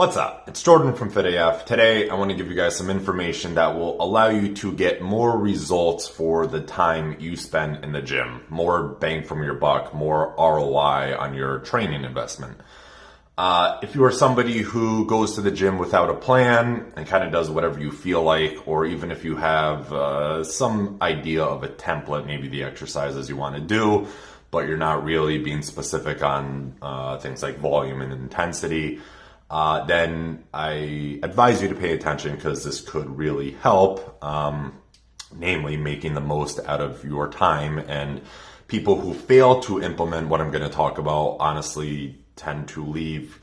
What's up? It's Jordan from FitAF. Today, I want to give you guys some information that will allow you to get more results for the time you spend in the gym. More bang from your buck, more ROI on your training investment. If you are somebody who goes to the gym without a plan and kind of does whatever you feel like, or even if you have some idea of a template, maybe the exercises you want to do, but you're not really being specific on things like volume and intensity, then I advise you to pay attention because this could really help, namely making the most out of your time. And people who fail to implement what I'm going to talk about honestly tend to leave,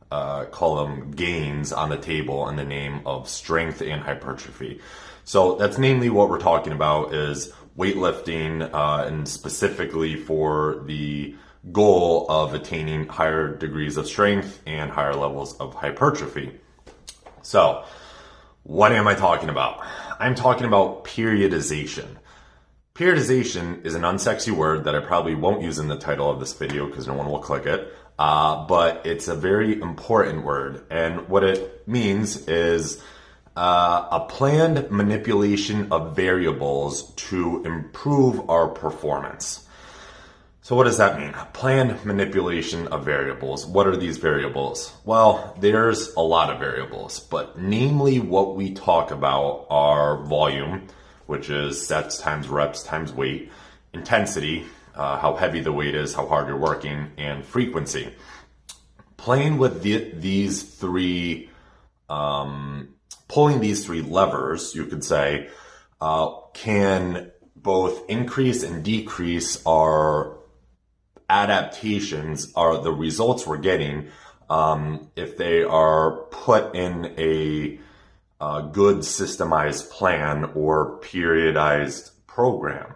call them gains on the table in the name of strength and hypertrophy. So that's namely what we're talking about is weightlifting, and specifically for the goal of attaining higher degrees of strength and higher levels of hypertrophy. So, what am I talking about? I'm talking about periodization. Periodization is an unsexy word that I probably won't use in the title of this video because no one will click it, but it's a very important word. And what it means is a planned manipulation of variables to improve our performance. So what does that mean? Planned manipulation of variables. What are these variables? Well, there's a lot of variables, but namely what we talk about are volume, which is sets times reps times weight, intensity, how heavy the weight is, how hard you're working, and frequency. Playing with these three, pulling these three levers, you could say, can both increase and decrease our adaptations, are the results we're getting if they are put in a good systemized plan or periodized program.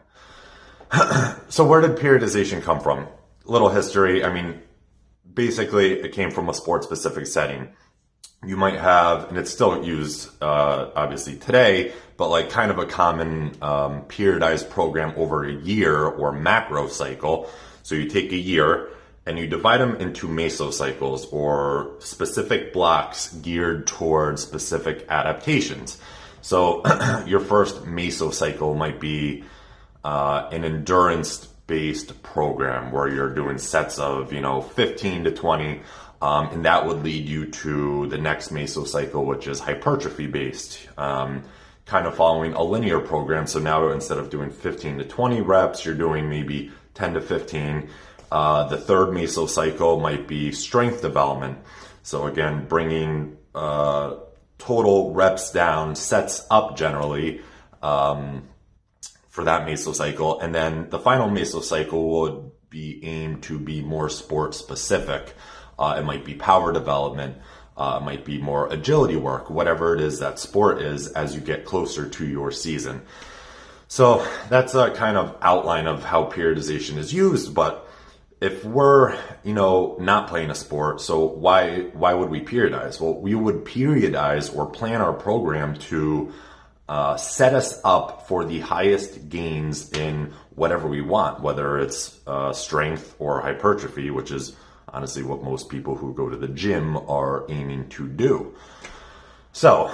So where did periodization come from? Little history. I mean, basically it came from a sport specific setting. You might have, and it's still used obviously today, but like kind of a common periodized program over a year or macro cycle. So you take a year and you divide them into mesocycles or specific blocks geared towards specific adaptations. So your first mesocycle might be an endurance-based program where you're doing sets of 15 to 20, and that would lead you to the next mesocycle, which is hypertrophy-based, kind of following a linear program. So now instead of doing 15 to 20 reps, you're doing maybe 10 to 15. The third mesocycle might be strength development. So again, bringing total reps down, sets up generally for that mesocycle. And then the final mesocycle would be aimed to be more sport specific. It might be power development. It might be more agility work, whatever it is that sport is as you get closer to your season. So that's a kind of outline of how periodization is used. But if we're, not playing a sport, so why would we periodize? Well, we would periodize or plan our program to set us up for the highest gains in whatever we want, whether it's strength or hypertrophy, which is honestly what most people who go to the gym are aiming to do. So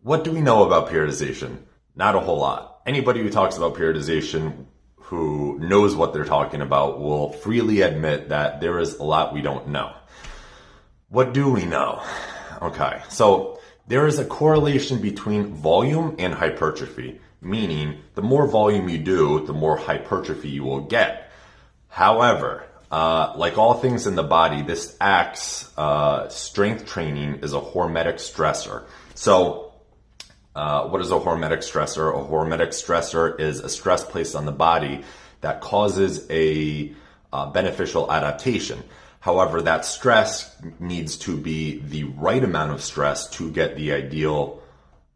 what do we know about periodization? Not a whole lot. Anybody who talks about periodization who knows what they're talking about will freely admit that there is a lot we don't know. What do we know? Okay, so there is a correlation between volume and hypertrophy, meaning the more volume you do, the more hypertrophy you will get. However, like all things in the body, this acts, strength training is a hormetic stressor. So what is a hormetic stressor? A hormetic stressor is a stress placed on the body that causes a beneficial adaptation. However, that stress needs to be the right amount of stress to get the ideal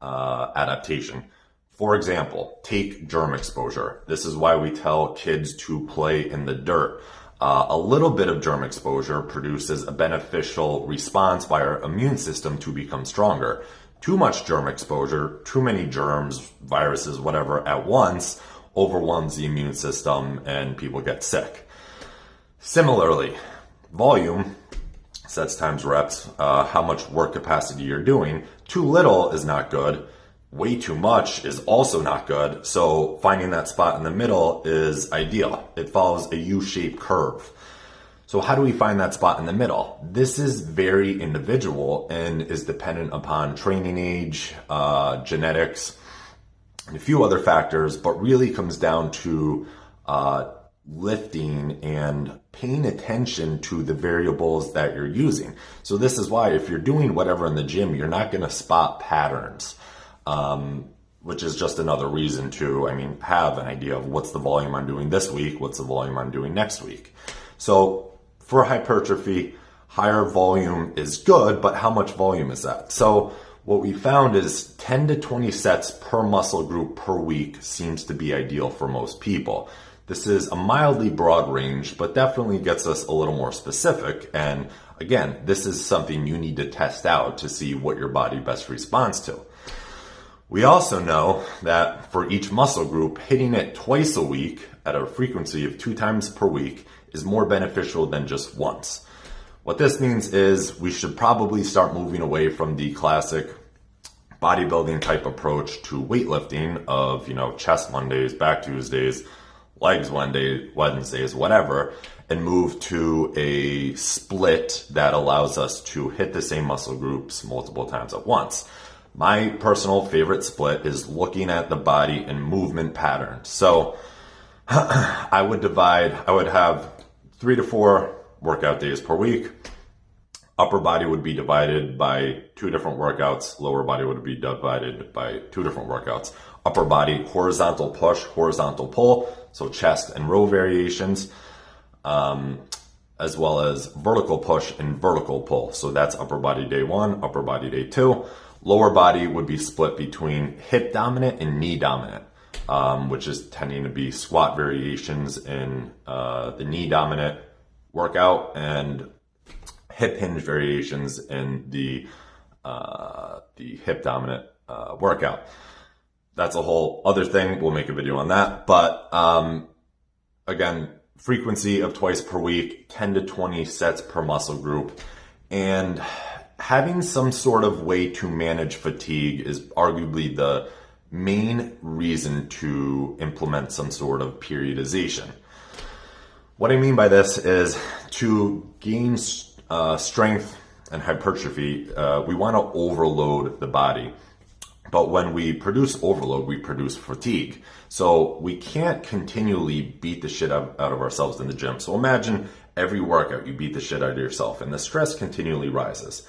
adaptation. For example, take germ exposure. This is why we tell kids to play in the dirt. A little bit of germ exposure produces a beneficial response by our immune system to become stronger. Too much germ exposure, too many germs, viruses, whatever at once overwhelms the immune system and people get sick. Similarly, volume sets times reps, how much work capacity you're doing. Too little is not good. Way too much is also not good. So finding that spot in the middle is ideal. It follows a U-shaped curve. So how do we find that spot in the middle? This is very individual and is dependent upon training age, genetics, and a few other factors, but really comes down to lifting and paying attention to the variables that you're using. So this is why if you're doing whatever in the gym, you're not going to spot patterns, which is just another reason to, have an idea of what's the volume I'm doing this week, what's the volume I'm doing next week. So for hypertrophy, higher volume is good, but how much volume is that? So what we found is 10 to 20 sets per muscle group per week seems to be ideal for most people. This is a mildly broad range, but definitely gets us a little more specific. And again, this is something you need to test out to see what your body best responds to. We also know that for each muscle group, hitting it twice a week at a frequency of 2 times per week is more beneficial than just once. What this means is we should probably start moving away from the classic bodybuilding type approach to weightlifting of, chest Mondays, back Tuesdays, legs Wednesdays, whatever, and move to a split that allows us to hit the same muscle groups multiple times at once. My personal favorite split is looking at the body and movement patterns. So I would have 3 to 4 workout days per week. Upper body would be divided by 2 different workouts. Lower body would be divided by 2 different workouts. Upper body, horizontal push, horizontal pull, so chest and row variations, as well as vertical push and vertical pull. So that's upper body day 1, upper body day 2. Lower body would be split between hip dominant and knee dominant, which is tending to be squat variations in the knee dominant workout and hip hinge variations in the hip dominant workout. That's a whole other thing. We'll make a video on that. But again, frequency of twice per week, 10 to 20 sets per muscle group. And having some sort of way to manage fatigue is arguably the main reason to implement some sort of periodization. What I mean by this is to gain strength and hypertrophy, we want to overload the body. But when we produce overload, we produce fatigue. So we can't continually beat the shit out of ourselves in the gym. So imagine every workout you beat the shit out of yourself and the stress continually rises.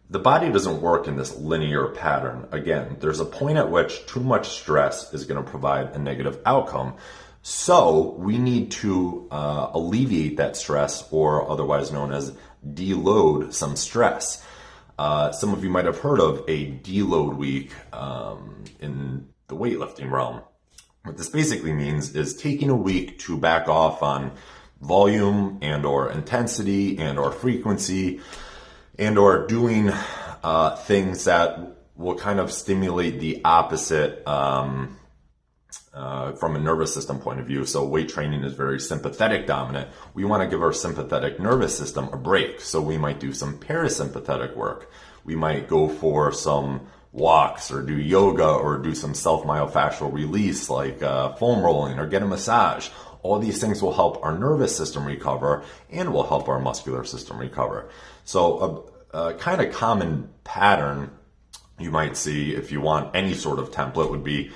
The body doesn't work in this linear pattern. Again, there's a point at which too much stress is going to provide a negative outcome. So we need to alleviate that stress, or otherwise known as deload some stress. Some of you might have heard of a deload week in the weightlifting realm. What this basically means is taking a week to back off on volume and or intensity and or frequency and or doing things that will kind of stimulate the opposite from a nervous system point of view. So weight training is very sympathetic dominant. We want to give our sympathetic nervous system a break. So we might do some parasympathetic work. We might go for some walks or do yoga or do some self-myofascial release like foam rolling or get a massage. All these things will help our nervous system recover and will help our muscular system recover. So a kind of common pattern you might see if you want any sort of template would be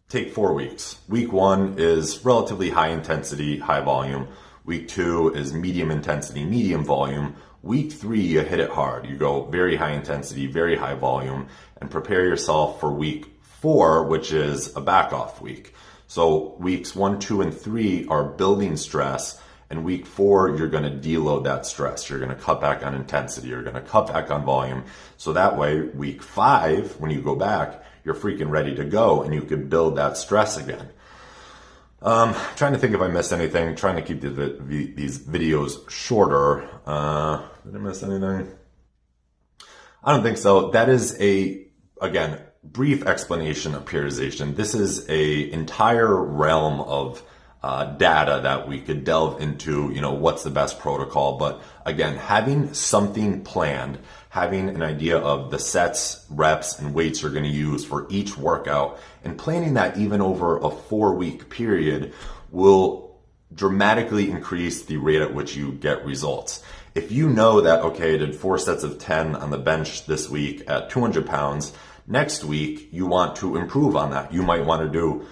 take 4 weeks. Week 1 is relatively high intensity, high volume. Week 2 is medium intensity, medium volume. Week 3, you hit it hard. You go very high intensity, very high volume, and prepare yourself for week 4, which is a back off week. So weeks 1, 2, and 3 are building stress, and week 4, you're going to deload that stress. You're going to cut back on intensity. You're going to cut back on volume. So that way, week 5, when you go back, you're freaking ready to go and you can build that stress again. Trying to think if I missed anything, trying to keep these videos shorter. Did I miss anything? I don't think so. That is again, brief explanation of periodization. This is an entire realm of data that we could delve into, what's the best protocol. But again, having something planned, having an idea of the sets, reps, and weights you're going to use for each workout, and planning that even over a 4-week period will dramatically increase the rate at which you get results. If you know that, okay, I did 4 sets of 10 on the bench this week at 200 pounds, next week you want to improve on that. You might want to do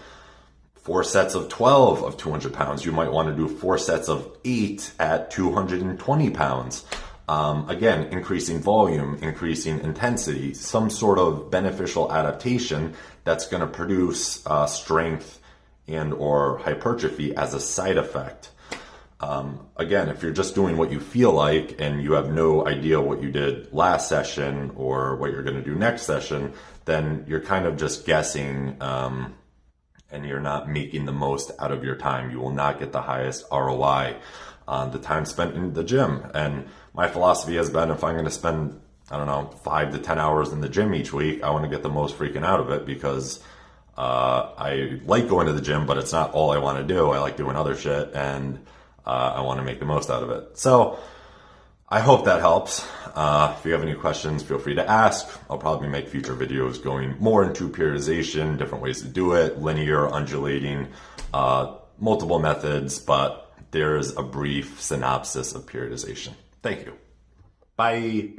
4 sets of 12 of 200 pounds. You might want to do 4 sets of 8 at 220 pounds. Again, increasing volume, increasing intensity, some sort of beneficial adaptation that's going to produce strength and or hypertrophy as a side effect. Again, if you're just doing what you feel like and you have no idea what you did last session or what you're going to do next session, then you're kind of just guessing, and you're not making the most out of your time. You will not get the highest ROI on the time spent in the gym. And my philosophy has been, if I'm going to spend, 5 to 10 hours in the gym each week, I want to get the most freaking out of it, because I like going to the gym, but it's not all I want to do. I like doing other shit, and I want to make the most out of it. So I hope that helps. If you have any questions, feel free to ask. I'll probably make future videos going more into periodization, different ways to do it, linear, undulating, multiple methods, but there's a brief synopsis of periodization. Thank you. Bye.